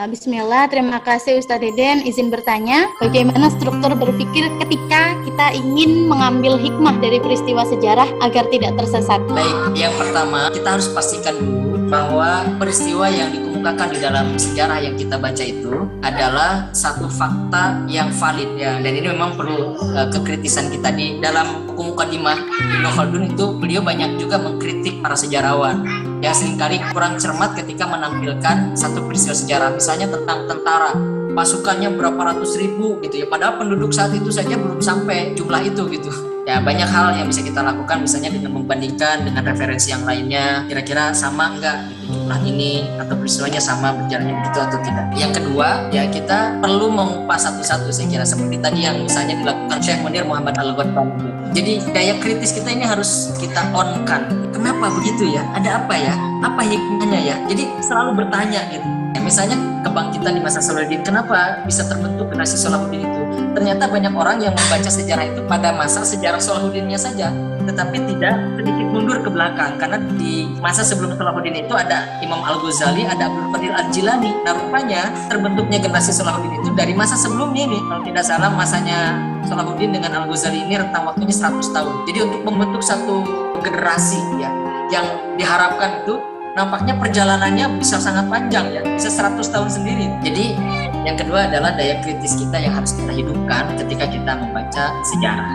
Bismillah, terima kasih Ustadz Deden. Izin bertanya, bagaimana struktur berpikir ketika kita ingin mengambil hikmah dari peristiwa sejarah agar tidak tersesat? Baik, yang pertama kita harus pastikan dulu bahwa peristiwa yang dikemukakan di dalam sejarah yang kita baca itu adalah satu fakta yang valid ya. Dan ini memang perlu kekritisan kita. Di dalam buku Mukadimah Ibnu Khaldun itu beliau banyak juga mengkritik para sejarawan yang seringkali kurang cermat ketika menampilkan satu peristiwa sejarah, misalnya tentang tentara, pasukannya berapa ratus ribu gitu ya, padahal penduduk saat itu saja belum sampai jumlah itu gitu. Ya banyak hal yang bisa kita lakukan, misalnya dengan membandingkan dengan referensi yang lainnya, kira-kira sama enggak gitu jumlah ini atau peristiwanya sama berjalannya begitu atau tidak. Yang kedua ya kita perlu mengupas satu-satu, saya kira seperti tadi yang misalnya dilakukan Syekh Munir Muhammad Al-Ghodbani. Jadi daya kritis kita ini harus kita on-kan. Kenapa begitu ya? Ada apa ya? Apa hikmahnya ya? Jadi selalu bertanya gitu. Ya, misalnya kebangkitan di masa Salahuddin, kenapa bisa terbentuk generasi Salahuddin itu? Ternyata banyak orang yang membaca sejarah itu pada masa sejarah Salahuddinnya saja, tetapi tidak sedikit mundur ke belakang, karena di masa sebelum Salahuddin itu ada Imam Al-Ghazali, ada Abdul Qadir Al-Jilani. Nah rupanya terbentuknya generasi Salahuddin itu dari masa sebelumnya ini, kalau tidak salah masanya Salahuddin dengan Al-Ghazali ini rentang waktunya 100 tahun. Jadi untuk membentuk satu generasi ya yang diharapkan itu nampaknya perjalanannya bisa sangat panjang ya, bisa 100 tahun sendiri. Jadi yang kedua adalah daya kritis kita yang harus kita hidupkan ketika kita membaca sejarah.